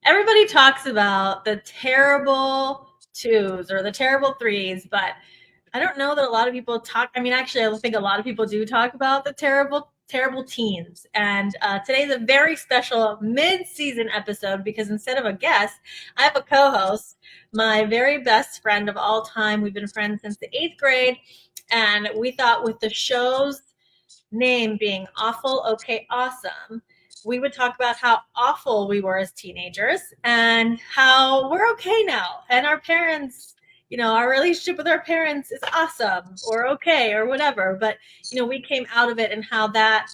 Everybody talks about the terrible twos or the terrible threes, but I don't know that a lot of people talk. I mean, actually, I think a lot of people do talk about the terrible teens. And today's a very special mid-season episode because instead of a guest, I have a co-host, my very best friend of all time. We've been friends since the eighth grade, and we thought with the show's name being Awful, Okay, Awesome, we would talk about how awful we were as teenagers and how we're okay now. And our parents, our relationship with our parents is awesome or okay or whatever. But, we came out of it and how that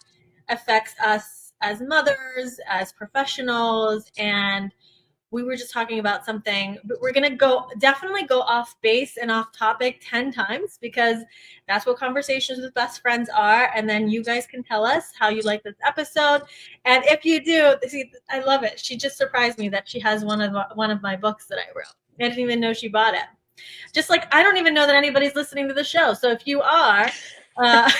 affects us as mothers, as professionals, and we were just talking about something, but we're going to definitely go off base and off topic 10 times because that's what conversations with best friends are. And then you guys can tell us how you like this episode. And if you do, see, I love it. She just surprised me that she has one of my books that I wrote. I didn't even know she bought it. Just like I don't even know that anybody's listening to the show. So if you are, and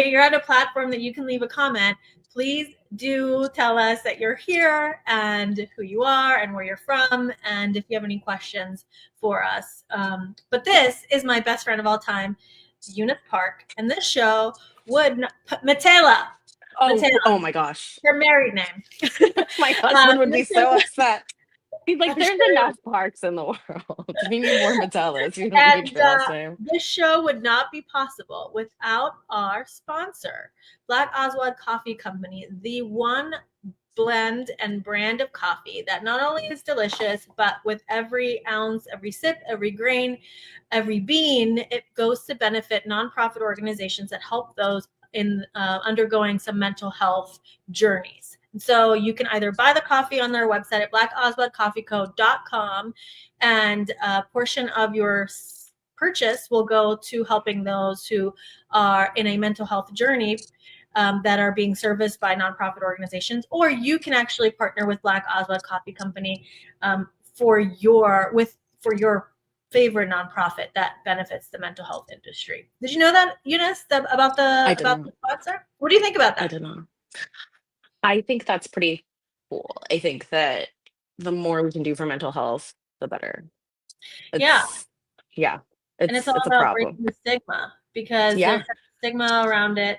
you're at a platform that you can leave a comment, please do tell us that you're here and who you are and where you're from, and if you have any questions for us. But this is my best friend of all time, Eunice Park, and this show would Matela. Oh my gosh. Her married name. My husband would be so upset. He's like, there's enough parks in the world. We need more Matelas. You don't need your last name. This show would not be possible without our sponsor, Black Oswald Coffee Company, the one blend and brand of coffee that not only is delicious, but with every ounce, every sip, every grain, every bean, it goes to benefit nonprofit organizations that help those in undergoing some mental health journeys. So you can either buy the coffee on their website at blackoswaldcoffeeco.com, and a portion of your purchase will go to helping those who are in a mental health journey that are being serviced by nonprofit organizations, or you can actually partner with Black Oswald Coffee Company for your favorite nonprofit that benefits the mental health industry. Did you know that, Eunice, about the sponsor? What do you think about that? I don't know. I think that's pretty cool. I think that the more we can do for mental health, the better. It's It's all a about problem. breaking the stigma because there's a stigma around it.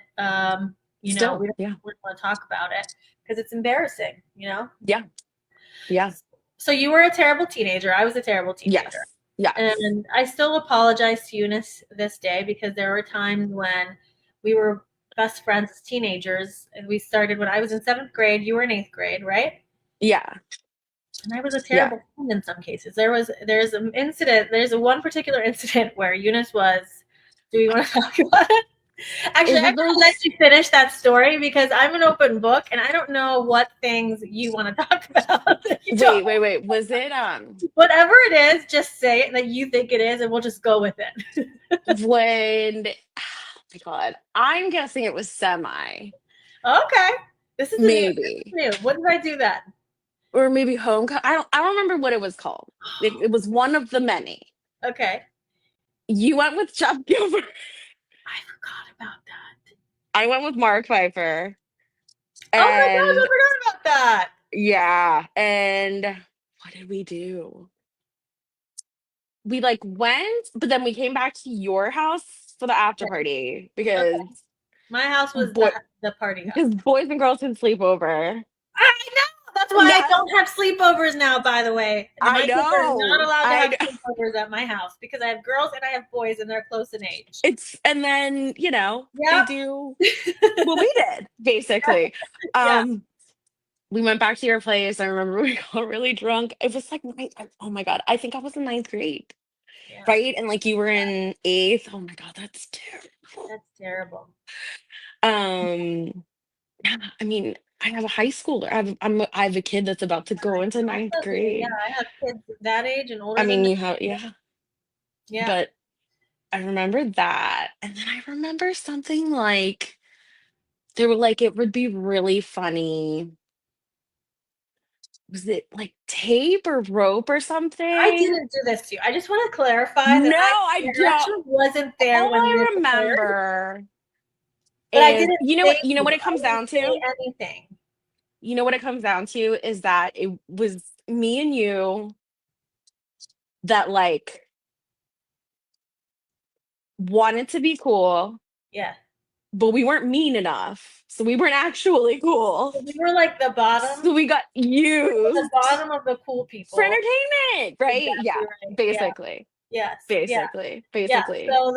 We don't want to talk about it because it's embarrassing, Yeah. So you were a terrible teenager. I was a terrible teenager. Yes. And I still apologize to Eunice this day because there were times when we were best friends as teenagers, and we started when I was in 7th grade. You were in 8th grade, right? Yeah. And I was a terrible friend in some cases. There's an incident. There's one particular incident where Eunice was. Do we want to talk about it? Actually, I'm going to let you finish that story because I'm an open book and I don't know what things you want to talk about. Wait. Was it whatever it is, just say it that you think it is and we'll just go with it. when oh my God. I'm guessing it was semi. Okay. This is maybe new. What did I do then? Or maybe home. I don't remember what it was called. It was one of the many. Okay. You went with Jeff Gilbert. I forgot about that. I went with Mark Pfeiffer. Oh my gosh, I forgot about that. Yeah. And what did we do? We went, but then we came back to your house for the after party because my house was the party house. Because boys and girls can sleep over. I know. That's why I don't have sleepovers now, by the way. I know. Kids are not allowed to have sleepovers at my house because I have girls and I have boys and they're close in age. And then, they do what we did, basically. We went back to your place. I remember we got really drunk. It was oh my God, I think I was in 9th grade. Yeah. Right? And you were in 8th. Oh my God, that's terrible. That's terrible. I mean, I have a high schooler. I have a kid that's about to go into 9th grade. Yeah, I have kids that age and older. I mean, you have, yeah. But I remember that, and then I remember something they were it would be really funny. Was it tape or rope or something? I didn't do this to you. I just want to clarify that I actually wasn't there all when I remember. But I didn't. You know what it comes down to? Anything. You know what it comes down to is that it was me and you that like wanted to be cool, Yeah. but we weren't mean enough. So we weren't actually cool. So we were like So we got the used bottom of the cool for people. entertainment, right? Yeah, Exactly right. Yeah. basically. Yes. Yeah. Basically. Yeah. Basically. So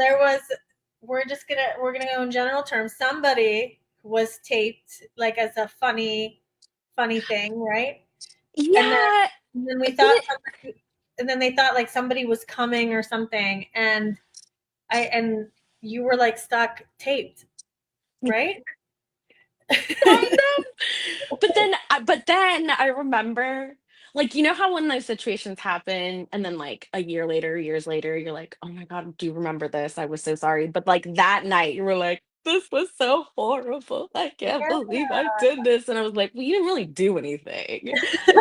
we're gonna go in general terms. Somebody was taped like as a funny thing, right? And then Yeah. and then we But thought somebody, and then they thought like somebody was coming or something, and you were like stuck taped, right? kind of. But then I remember, like, you know how when those situations happen and then like a year later, years later, you're like, oh my God, do you remember this? I was so sorry. But like that night you were like, this was so horrible. I can't Yeah. believe I did this. And I was like, well, you didn't really do anything.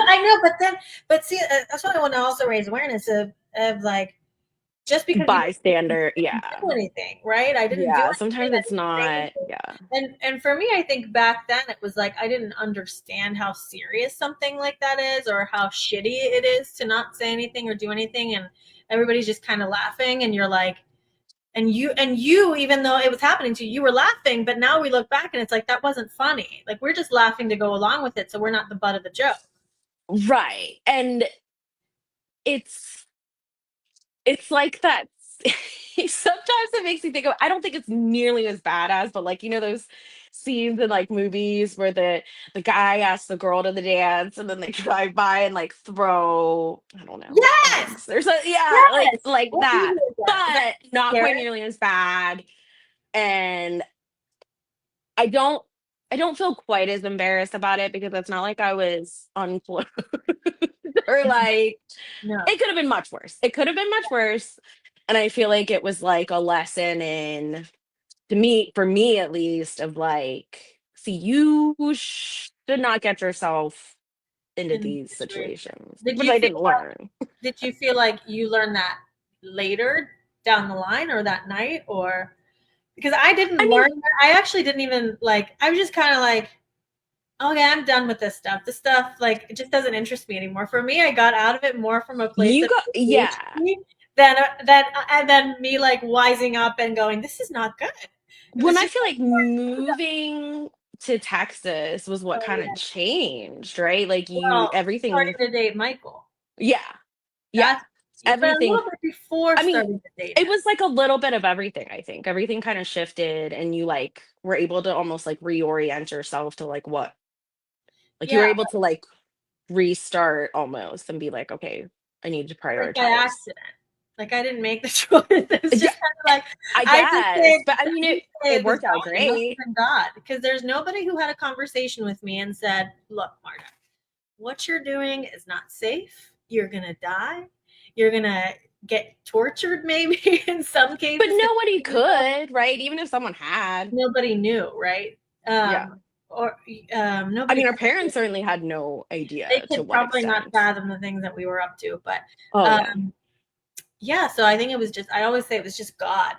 I know, but see, that's what I want to also raise awareness of like, just because you Bystander. didn't Yeah. do anything, right? I didn't do Yeah. anything. Sometimes I it's didn't say not. anything. Yeah. And for me, I think back then it was like I didn't understand how serious something like that is, or how shitty it is to not say anything or do anything, and everybody's just kind of laughing, and you're like, and you, even though it was happening to you, you were laughing, but now we look back and it's like that wasn't funny. Like we're just laughing to go along with it, so we're not the butt of the joke. Right. And it's it's like that. Sometimes it makes me think of, I don't think it's nearly as bad as, but like, you know, those scenes in like movies where the guy asks the girl to the dance and then they drive by and like throw, I don't know, Yes, eggs. There's a, yeah, yes. like What movie that, is that? Is that but not quite Karen? nearly as bad. And I don't I don't feel quite as embarrassed about it because it's not like I was unclothed or like No. it could have been much worse. It could have been much worse. And I feel like it was like a lesson in, to me, for me at least, of like, see, you should not get yourself into In these situation. situations, Did which you I feel didn't learn. did you feel like you learned that later down the line or that night, or because I didn't I learn mean, that. I actually didn't even like, I was just kind of like, okay, I'm done with this stuff. This stuff, like, it just doesn't interest me anymore. For me, I got out of it more from a place you of got, engaged yeah. me than me like wising up and going, this is not good. It When was I just feel like, like moving to Texas was what oh kind of yeah, changed, right? Like you, well, starting everything, to date Michael. yeah, yeah, That's, but a everything. little bit before I mean, starting to date it him. was like a little bit of everything, I think. Everything kind of shifted and you like were able to almost like reorient yourself to like what, like you were Yeah, able to like restart almost and be like, okay, I need to like by prioritize. accident. Like I didn't make the choice. It's Yeah, just kind of like I I just say guess. But I mean I just say it it was worked out God. It must great. have been God, because there's nobody who had a conversation with me and said, "Look, Marta, what you're doing is not safe. You're gonna die. You're gonna get tortured, maybe in some But cases." nobody could, right? Even if someone had. Nobody knew, right? Yeah. Or I nobody mean, our could. parents certainly had no They idea to could what probably not extent. fathom the things that we were up to, but Oh yeah. um, yeah. So I think it was just. I always say it was just God.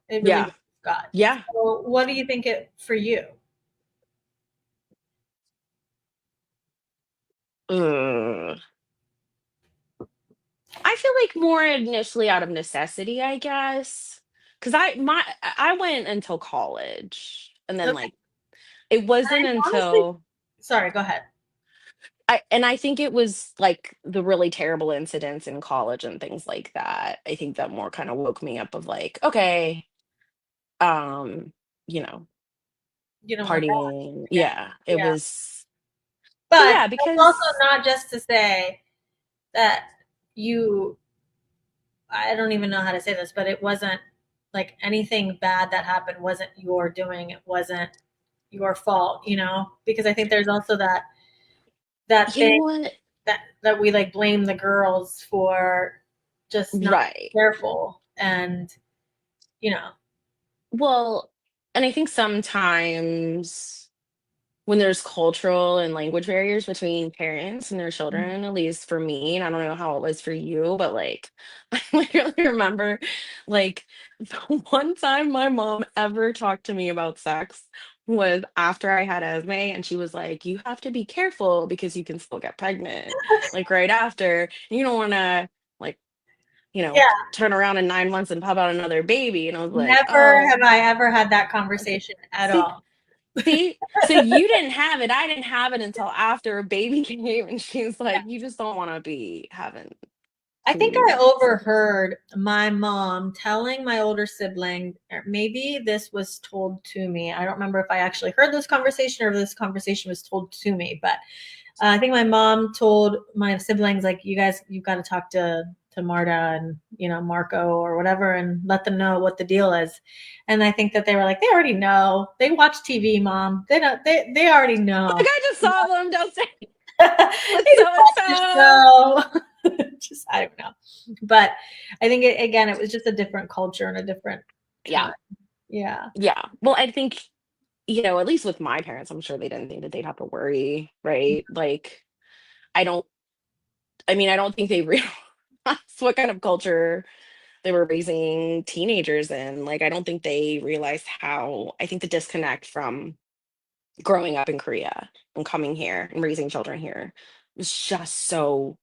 It really Yeah. was God. Yeah. So what do you think it for you? Ugh. I feel like more initially out of necessity, I guess. Cause I went until college and then Okay. like it wasn't I honestly, until sorry, go ahead. I think it was like the really terrible incidents in college and things like that. I think that more kind of woke me up of like, okay, um, you know, You don't want that partying. again. Yeah, it Yeah. was, but But yeah, it's also because not just to say that you, I don't even know how to say this, but it wasn't like anything bad that happened wasn't your doing. It wasn't your fault, because I think there's also that you know thing what? that we like blame the girls for just not Right. being careful, and you know, Well, and I think sometimes when there's cultural and language barriers between parents and their children, at least for me, and I don't know how it was for you, but like I literally remember like the one time my mom ever talked to me about sex was after I had Esme, and she was like, "You have to be careful because you can still get pregnant, like right after. You don't want to like, Yeah. turn around in 9 months and pop out another baby." And I was like, Never "Oh, have I ever had that conversation at see, all. see, so you didn't have it. I didn't have it until after a baby came, and she's like, you just don't want to be having I too think many I babies." overheard my mom telling my older sibling, or maybe this was told to me. I don't remember if I actually heard this conversation or if this conversation was told to me, but I think my mom told my siblings, like, you guys, you've got to talk to Marta and Marco or whatever, and let them know what the deal is. And I think that they were like, they already know. They watch TV, mom. They don't. They already Like, know. I just saw them downstairs with They so just and watch the so. show. Just I don't know, but I think again, it was just a different culture and a different Yeah, time. Yeah. yeah. Well, I think, at least with my parents, I'm sure they didn't think that they'd have to worry, right? Like, I don't, I don't think they realized what kind of culture they were raising teenagers in. Like, I don't think they realized I think the disconnect from growing up in Korea and coming here and raising children here was just so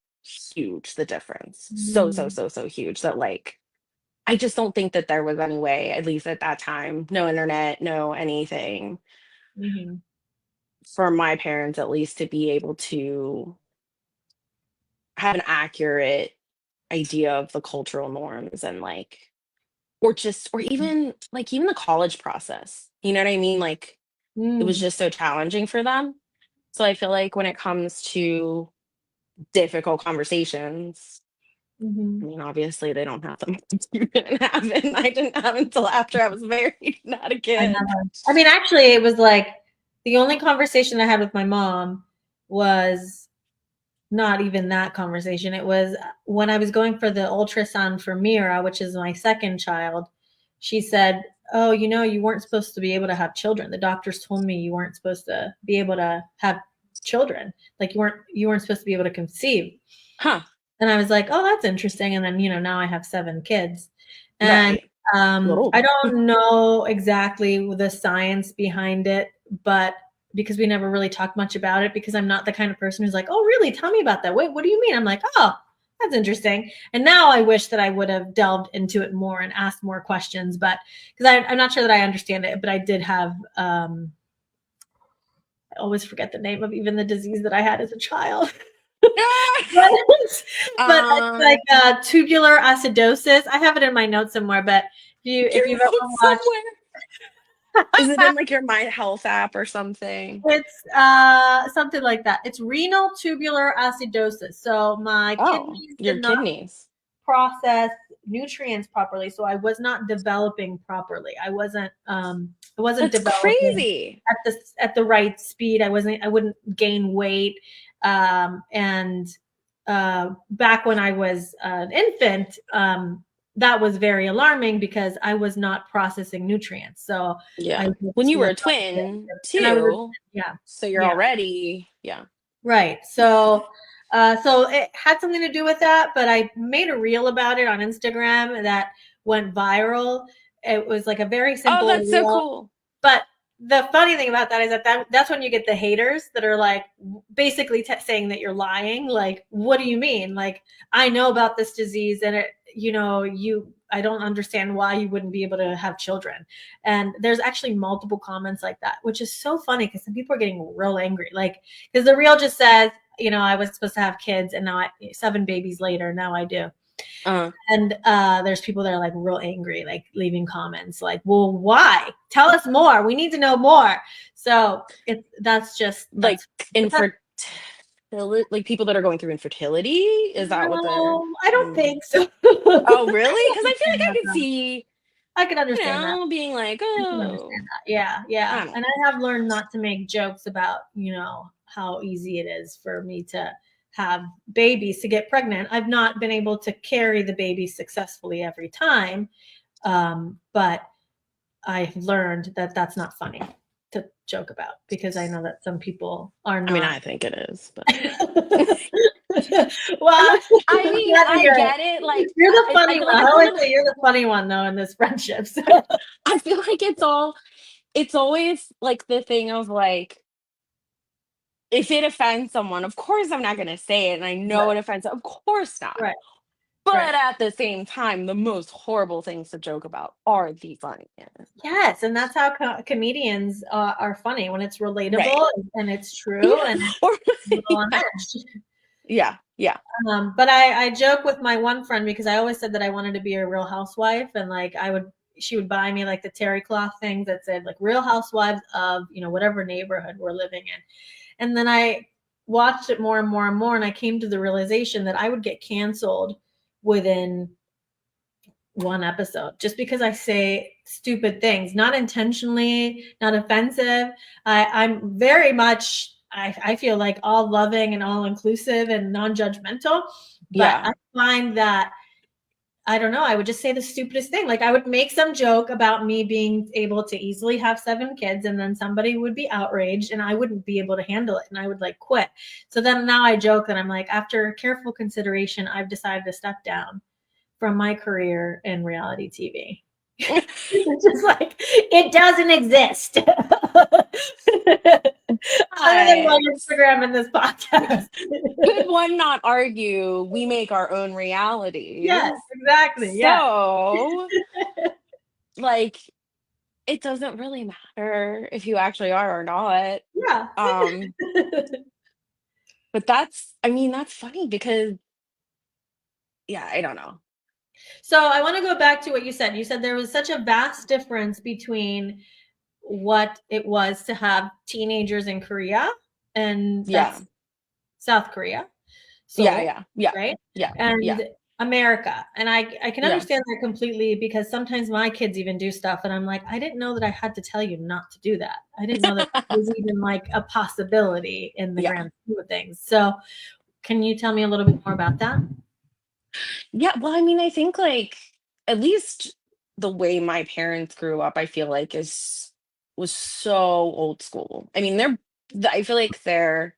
huge, the difference. So, so, Mm-hmm. so, so huge that, like, I just don't think that there was any way, at least at that time, no internet, no anything, Mm-hmm. for my parents at least to be able to have an accurate idea of the cultural norms, and like, or even even the college process. You know what I mean? Like, it was Mm-hmm. just so challenging for them. So I feel like when it comes to difficult conversations, Mm-hmm. obviously they don't have them. You didn't have it, and I didn't have it until after I was married, not a I kid. know. I mean, actually, it was like the only conversation I had with my mom was not even that conversation. It was when I was going for the ultrasound for Mira, which is my second child. She said, "Oh, you weren't supposed to be able to have children. The doctors told me you weren't supposed to be able to have children. Like you weren't supposed to be able to conceive." Huh. And I was like, "Oh, that's interesting." And then, now I have 7 kids. And Right. A little I older. don't know exactly the science behind it, but because we never really talked much about it, because I'm not the kind of person who's like, "Oh, really? Tell me about that. Wait, what do you mean?" I'm like, "Oh, that's interesting." And now I wish that I would have delved into it more and asked more questions, but because I'm not sure that I understand it, but I did have, I always forget the name of even the disease that I had as a child. but, but it's like um tubular acidosis. I have it in my notes somewhere, but your if you've ever notes watched, somewhere. Is it in like your My Health app or something? it's something like that. It's renal tubular acidosis. So my Oh, kidneys your did not kidneys. process nutrients properly, so I was not developing properly. I wasn't That's developing crazy. at the right speed. I wouldn't gain weight. And back when I was an infant, that was very alarming because I was not processing nutrients. So I Yeah. When was you were a lethargic, twin and I was, too, yeah, so you're yeah. already, yeah. Right. So it had something to do with that, but I made a reel about it on Instagram that went viral. It was like a very Oh, simple that's so reel, cool. but the funny thing about that is that's when you get the haters that are like basically saying that you're lying. Like, what do you mean? Like, I know about this disease, and I don't understand why you wouldn't be able to have children. And there's actually multiple comments like that, which is so funny because some people are getting real angry. Like, because the reel just says, I was supposed to have kids, and now 7 babies later, now I do. Uh, And there's people that are like real angry, like leaving comments like, "Well, why? Tell us more. We need to know more." So that's just like that, infertility, like people that are going through infertility. Is that what they're? no, I don't think so. Oh, really? I Because I feel like I understand could that. see, I can understand that. being like, I can oh, understand that. Yeah, yeah. I don't And know. I have learned not to make jokes about, how easy it is for me to have babies to get pregnant. I've not been able to carry the baby successfully every time. But I've learned that that's not funny to joke about because I know that some people are I mean, not. I think it is, but Well, I I'm mean, glad that I get it. Like, you're the I funny feel one. like I it's a always little. say you're the funny one though in this friendship. So. I feel like it's always like the thing of like, if it offends someone, of course I'm not going to say it. And I know it offends, of course not. Right. But Right. at the same time, the most horrible things to joke about are the funniest. Yes, and that's how comedians are funny, when it's Right. relatable and it's true Yeah. and Or, a little yeah. unhinged. Yeah. Yeah. But I joke with my one friend because I always said that I wanted to be a Real Housewife, and like she would buy me like the terry cloth things that said like Real Housewives of, whatever neighborhood we're living in. And then I watched it more and more and more, and I came to the realization that I would get canceled within one episode just because I say stupid things, not intentionally, not offensive. I'm very much, I feel like all loving and all inclusive and non-judgmental, but Yeah. I find that I don't know, I would just say the stupidest thing. Like I would make some joke about me being able to easily have 7 kids, and then somebody would be outraged and I wouldn't be able to handle it and I would like quit. So then now I joke that I'm like, after careful consideration, I've decided to step down from my career in reality TV. It's just like it doesn't exist. Other than my But Instagram and this podcast. could one not argue we make our own Yes, realities? exactly. Yeah. So, like, it doesn't really matter if you actually are or not. Yeah. Um, but that's, I mean, that's funny because, yeah, I don't know. So I want to go back to what you said. You said there was such a vast difference between what it was to have teenagers in Korea, and Yeah. that's South Korea, Yeah. Seoul, Yeah. Yeah. right? Yeah. Yeah. And America. And I can Yeah. understand that completely, because sometimes my kids even do stuff and I'm like, I didn't know that I had to tell you not to do that. I didn't know that was even like a possibility in the Yeah. grand scheme of things. So can you tell me a little bit more about that? Yeah. Well, I mean, I think like at least the way my parents grew up, I feel like was so old school. I mean, I feel like they're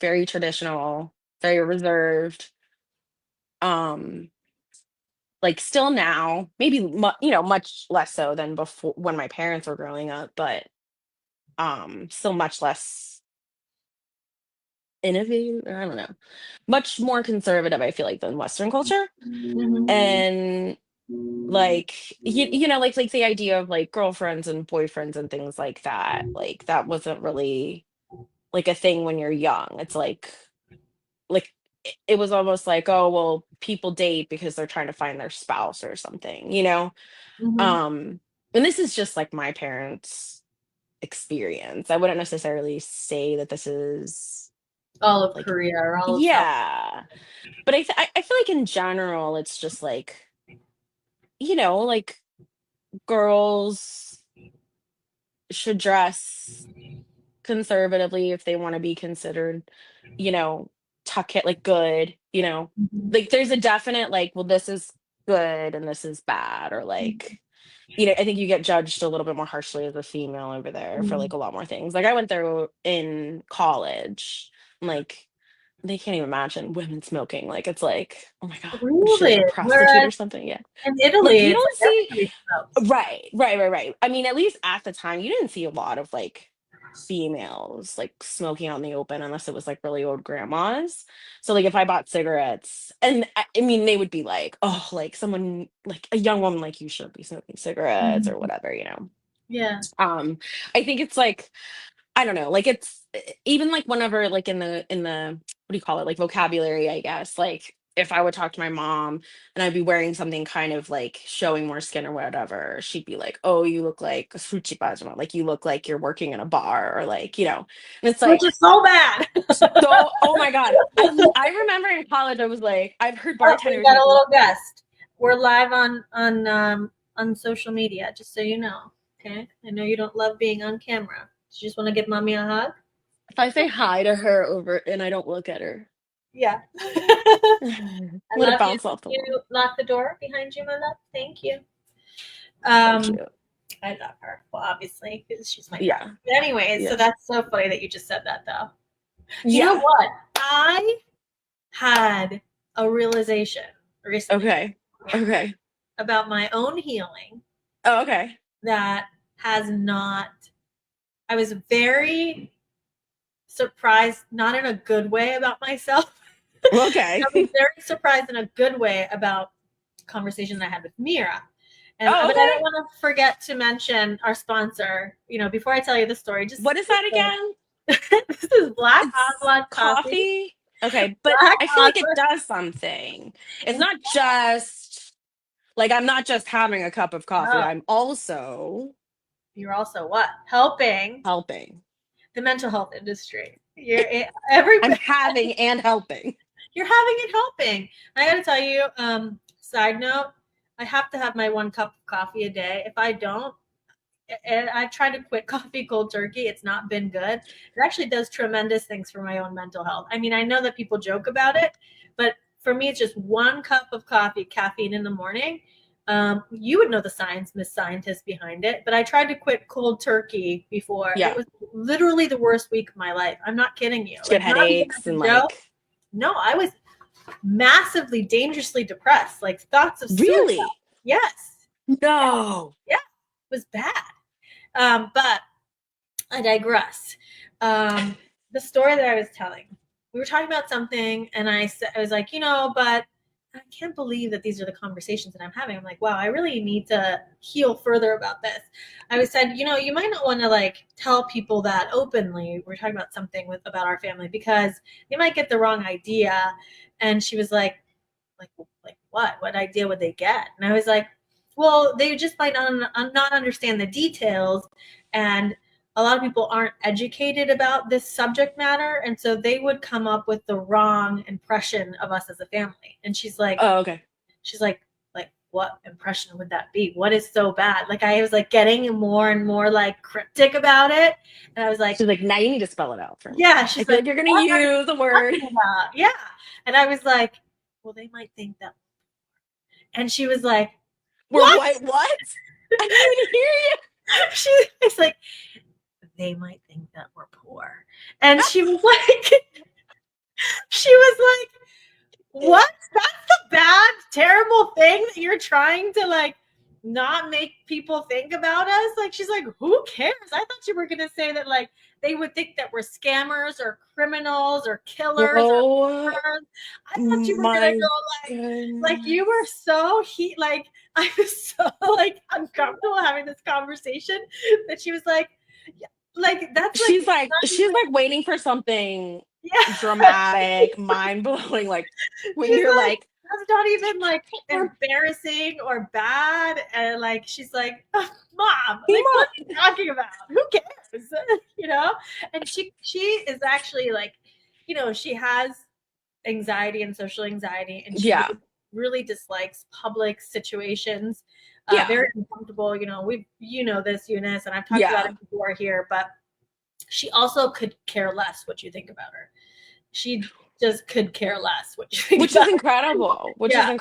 very traditional, very reserved. Um, like still now, maybe much less so than before when my parents were growing up, but still much less innovative, or I don't know, much more conservative, I feel like, than Western culture. Mhm. And like like the idea of like girlfriends and boyfriends and things like that wasn't really like a thing when you're young. It's like it was almost like, oh well, people date because they're trying to find their spouse or something. Mhm. um and this is just like my parents experience. I wouldn't necessarily say that this is All of like, Korea or all of South. yeah, but I feel like in general it's just like, like girls should dress conservatively if they want to be considered, you know, tuck it like good. Mhm. Like there's a definite like, well, this is good and this is bad, or like, I think you get judged a little bit more harshly as a female over there for like Mhm. a lot more things. Like I went through in college, like they can't even imagine women smoking. Like it's like, oh my God, was she like Really? a prostitute Whereas or something? Yeah. in Like Italy, you it's don't like see. everybody smokes. Right. I mean, at least at the time, you didn't see a lot of like females like smoking out in the open unless it was like really old grandmas. So like if I bought cigarettes, and I mean they would be like, oh, like someone like a young woman like you shouldn't be smoking cigarettes or Mhm. whatever. Yeah. I think it's like, I don't know, like it's even like whenever like in the what do you call it, like vocabulary, I guess, like if I would talk to my mom and I'd be wearing something kind of like showing more skin or whatever, she'd be like, "Oh, you look like a suchi pajama, like you look like you're working in a bar," or like, and it's Which like, is so bad. so, oh my God, I remember in college I was like, I've heard Oh, we bartenders got make a little guest. We're live on social media, just so you know. Okay. I know you don't love being on camera. You just want to give mommy a hug. if I say hi to her over and I don't look at her, Yeah. I let it love you. bounce off the wall. You lock the door behind you, my love. Thank you. So Um, cute. I love her. Well, obviously, because she's my friend. Yeah. But anyways, so Yeah. that's so funny that you just said that, though. You know Yeah. what? I had a realization recently Okay. Okay. about my own healing Oh, okay. that has not. I was very surprised, not in a good way about myself. Okay. I was very surprised in a good way about the conversation I had with Mira. And Oh, but I don't okay. want to forget to mention our sponsor. Before I tell you the story, just What is that again? this is Black It's Ocelot Coffee. coffee. Okay, but Black I feel like it Ocelot. does something. It's It, not just like I'm not just having a cup of coffee. no, I'm also you're also what? Helping helping. the mental health industry. Every I'm having and helping. you're having and helping. I got to tell you, side note, I have to have my 1 cup of coffee a day. If I don't, and I've tried to quit coffee cold turkey. It's not been good. It actually does tremendous things for my own mental health. I mean, I know that people joke about it, but for me, it's just 1 cup of coffee, caffeine in the morning. You would know the science, Miss Scientist, behind it, but I tried to quit cold turkey before. It Yeah. was literally the worst week of my life. I'm not kidding you. Get Not even headaches as and a joke. like No, I was massively, dangerously depressed, like thoughts of suicide. really? Yes. No. Yeah, it was bad. But I digress. The story that I was telling, we were talking about something, and I was like, but I can't believe that these are the conversations that I'm having. I'm like, wow, I really need to heal further about this. I said, you might not want to like tell people that openly. We're talking about something about our family because they might get the wrong idea. And she was like what? What idea would they get? And I was like, well, they just might not understand the details, and a lot of people aren't educated about this subject matter, and so they would come up with the wrong impression of us as a family. And Oh, okay. she's like what impression would that be? What is so bad? Like I was like getting more and more like cryptic about it, and I was like, She's like, now you need to spell it out for me. yeah. I She's feel like, like you're gonna what are use the you word. talking about? Yeah. And I was like, well, they might think that. And she was like, We're what? what? I didn't even hear you. It's like, they might think that we're poor. And she was like, what? That's the bad, terrible thing that you're trying to like not make people think about us. Like, she's like, who cares? I thought you were going to say that like they would think that we're scammers or criminals or killers or Oh murderers. I thought you were going to my go like you were goodness. so like I was so like uncomfortable having this conversation that she was like, yeah, like that's like She's like waiting for something yeah. dramatic, mind blowing, like when She's you're like, like, that's not even like embarrassing or bad. And like, she's like, oh, Mom, like, what are you talking about? Who cares? And she is actually like, she has anxiety and social anxiety, and she yeah, really dislikes public situations. yeah, Very uncomfortable. This, Eunice, and I've talked about yeah. it before here, but she also could care less what you think about her. She just could care less what you think Which is about incredible. her. Yeah. Which I hope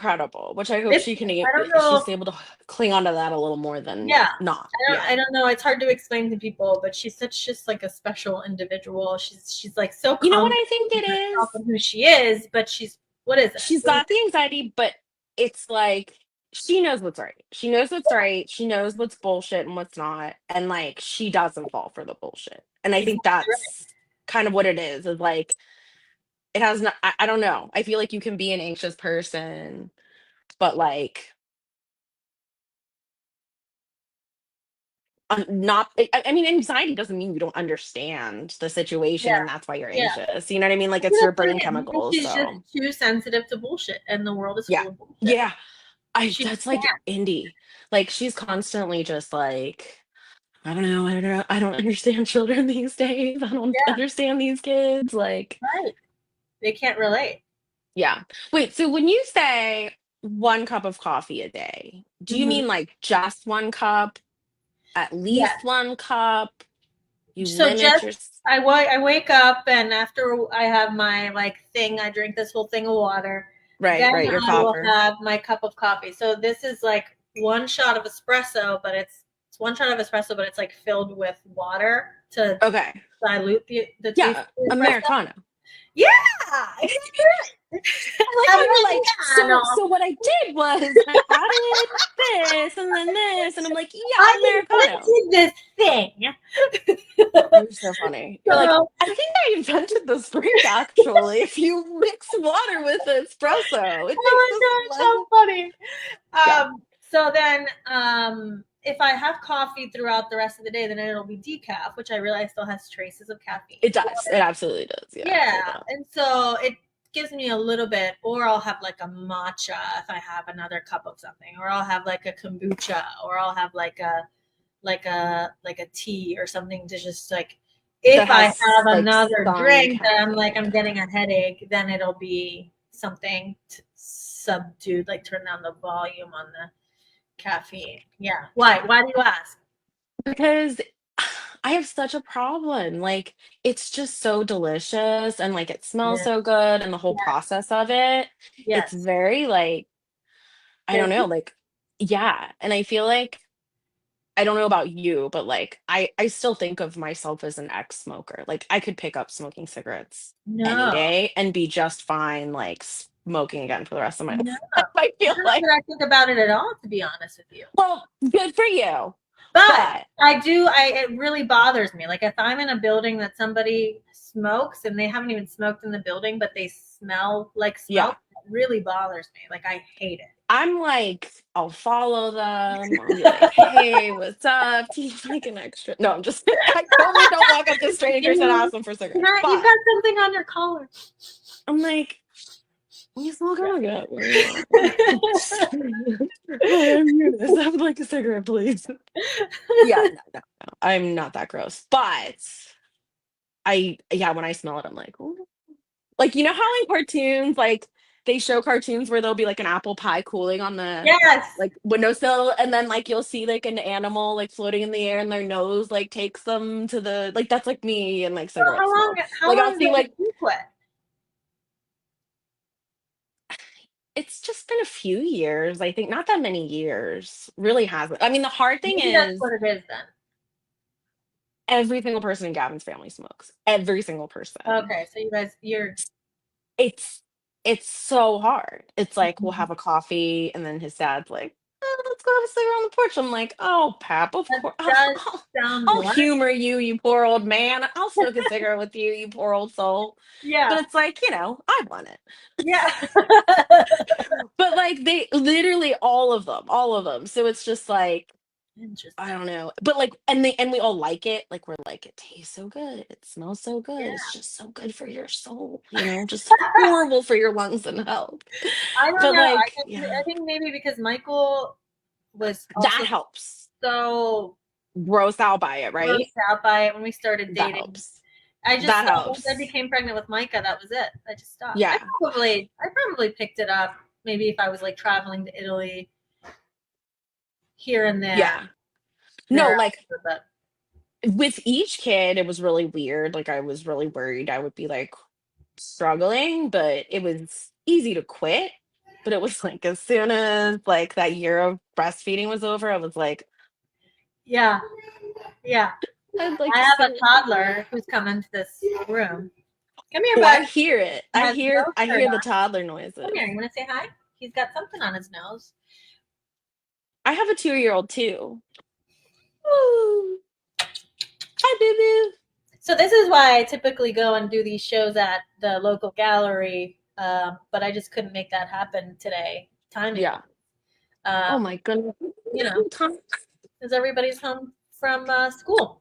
I don't know. she's able to cling on to that a little more than Yeah. not. I Yeah. don't know. It's hard to explain to people, but she's such just like a special individual. She's like so You know what confident I think in it is? herself and who she is, but what is it? She's got the anxiety, but it's like she knows what's right. She knows what's right. She knows what's bullshit and what's not. And like she doesn't fall for the bullshit. And I think Exactly right. that's kind of what it is like it has not I don't know. I feel like you can be an anxious person, but like not I mean anxiety doesn't mean you don't understand the situation Yeah. and that's why you're Yeah. anxious. You know what I mean? Like Maybe it's your that's what brain it is. Maybe chemicals. she's just So too sensitive to bullshit, and the world is yeah. full of bullshit. Yeah. I She that's like can't. indie. Like she's constantly just like I don't know. I don't understand children these days. I don't Yeah. understand these kids. Like, Right. They can't relate. yeah. Wait, so when you say 1 cup of coffee a day, do you Mm-hmm. mean like just 1 cup, at Yes. least 1 cup? You So limit just your I wake up, and after I have my like thing, I drink this whole thing of water. right, Then right, your I will copper. have my cup of coffee. So this is like 1 shot of espresso, but it's 1 shot of espresso, but it's like filled with water to Okay. dilute the taste Yeah, of the espresso. Americano. Yeah, exactly. I like how you're like, Americano. so what I did was I added this and then this, and I'm like, yeah, I Americano. invented this thing. You're so funny. You're like, I think I invented this drink actually. If you mix water with espresso, it makes this Oh my gosh, how funny. Yeah. So then if I have coffee throughout the rest of the day, then it'll be decaf, which I realize still has traces of caffeine. It does. It absolutely does. Yeah. And so it gives me a little bit, or I'll have like a matcha if I have another cup of something, or I'll have like a kombucha, or I'll have like a tea or something to just like, if that I has have like another some drink that I'm like, I'm caffeine. getting a headache, then it'll be something subdued, like turn down the volume on the caffeine. Yeah. Why? Why do you ask? Because I have such a problem. Like, it's just so delicious and like it smells Yeah. so good and the whole Yeah. process of it. It's Yes. very like, I don't know, Guilty. like, yeah. And I feel like I don't know about you, but like I still think of myself as an ex-smoker. Like I could pick up smoking cigarettes any No. day and be just fine like smoking again for the rest of my No. life. I I feel don't know like, that I think about it at all, to be honest with you. well, good for you. But But it really bothers me. Like if I'm in a building that somebody smokes and they haven't even smoked in the building, but they smell like yeah, smoke, it really bothers me. Like I hate it. I'm like, I'll follow them. I'll be like, hey, what's up? Do you like an extra? No, I'm just, I totally don't walk up to strangers and ask them for cigarettes. You've But got something on your collar. I'm like, you smoke Yeah. on get what you want. Hi, I'm Eunice. I would like a cigarette, please. Yeah, no. I'm not that gross. But yeah, when I smell it, I'm like, ooh. Like, you know how in cartoons, like they show cartoons where there'll be like an apple pie cooling on the Yes. like windowsill, and then like you'll see like an animal like floating in the air and their nose like takes them to the like that's like me and like Well, cigarette smoke. how Like long I'll ago see did like you quit? it's just been a few years, I think, not that many years. Really hasn't. I mean, the hard thing Maybe that's is what it is then. every single person in Gavin's family smokes. Every single person. Okay, so you guys, you're. It's it's so hard. It's like we'll Mhm. have a coffee and then his dad's like, let's go have a cigarette on the porch. I'm like, oh, Pap, of That course. does sound I'll delightful. humor you, you poor old man. I'll smoke a cigarette with you, you poor old soul. But Yeah, it's like, I want it. yeah. But like they literally all of them. So it's just like I Interesting. don't know. But like and we all like it. Like we're like, it tastes so good. It smells so good. It's just so good for your soul, just horrible for your lungs and health. I don't But know. like, yeah, I think maybe because Michael was that also helps. so Grossed out by it, right? grossed out by it when we started That dating. helps. I just That once I helps. became pregnant with Micah, that was it. I just stopped. Yeah. I probably picked it up maybe if I was like traveling to Italy here and Yeah. No, like thereafter, but with each kid, it was really weird. Like I was really worried I would be like struggling, but it was easy to quit. But it was like as soon as like that year of breastfeeding was over, I was like, yeah, yeah. I'd like I a have a cigarette. toddler who's come into this room. Come here, Oh, bud. I hear it. He has no I shirt hear the on. toddler Come noises. here. You want to say hi? He's got something on his nose. I have a 2-year-old too. Ooh. Hi, boo boo. So this is why I typically go and do these shows at the local gallery, but I just couldn't make that happen today, timing. Yeah. Oh Um, my goodness. you know, because everybody's home from school.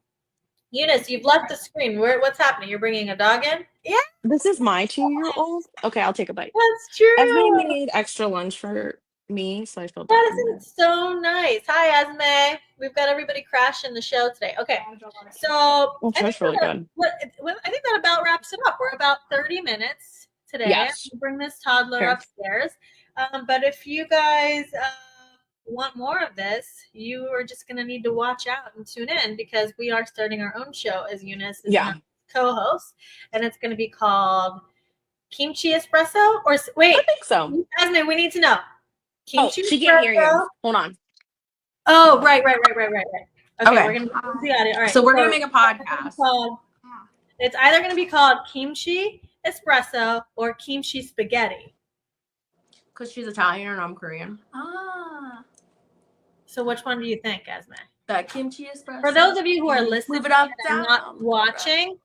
Eunice, you've left the screen. What's happening? You're bringing a dog in? Yeah, This is my 2-year-old. Okay, I'll take a bite. that's Esme true. made extra lunch for me, so I feel bad. That isn't so nice. Hi, Esme. We've got everybody crashing the show today. Okay, so Well, that's really good. I think that about wraps it up. We're about 30 minutes today. I'm Yes. gonna bring this toddler Sure. upstairs. But if you guys want more of this, you are just going to need to watch out and tune in because we are starting our own show as Eunice is Yeah. my co-host, and it's going to be called Kimchi Espresso. Or wait, I think so. Esme, we need to know. Kimchi She can't hear you. Espresso. Hold on. Oh, right. Okay, we're Okay. gonna do the audio. All right. So we're gonna make a podcast. It's either gonna be called Kimchi Espresso or Kimchi Spaghetti. Because she's Italian and I'm Korean. So which one do you think, Esme? That kimchi espresso. For those of you who are listening and down, not watching,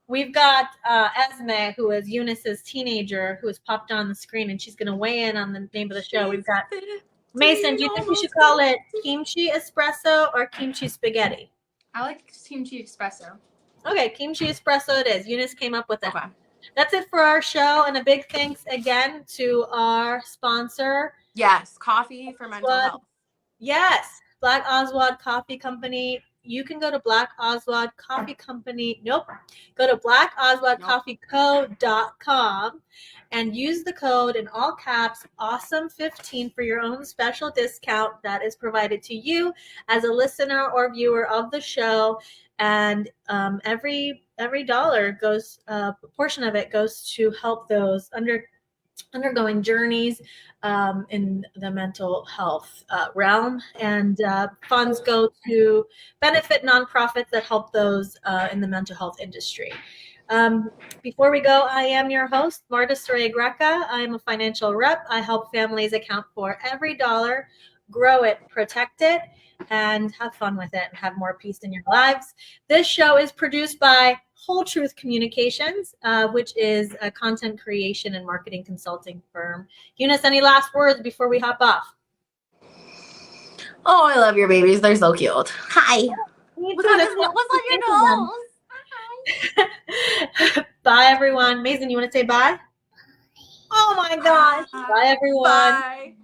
we've got Esme, who is Eunice's teenager, who has popped on the screen, and she's going to weigh in on the name of the show. We've got Mason. Do you think we should call it kimchi espresso or kimchi spaghetti? I like kimchi espresso. Okay, kimchi espresso it is. Eunice came up with it. Okay. That's it for our show, and a big thanks again to our sponsor. Yes, coffee for mental health. Yes, Black Oswald Coffee Company. You can go to Black Oswald Coffee Company. Nope. Go to blackoswaldcoffeeco.com and use the code in all caps awesome15 for your own special discount that is provided to you as a listener or viewer of the show. And every dollar goes, a portion of it goes to help those undergoing journeys in the mental health realm, and funds go to benefit nonprofits that help those in the mental health industry. Before we go, I am your host, Marta Soraya Greca. I am a financial rep. I help families account for every dollar, grow it, protect it, and have fun with it and have more peace in your lives. This show is produced by Whole Truth Communications, which is a content creation and marketing consulting firm. Eunice, any last words before we hop off? Oh, I love your babies. They're so cute. Hi. What's on your nose? Hi. Bye, everyone. Mason, you want to say bye? Oh, my gosh. Bye everyone. Bye.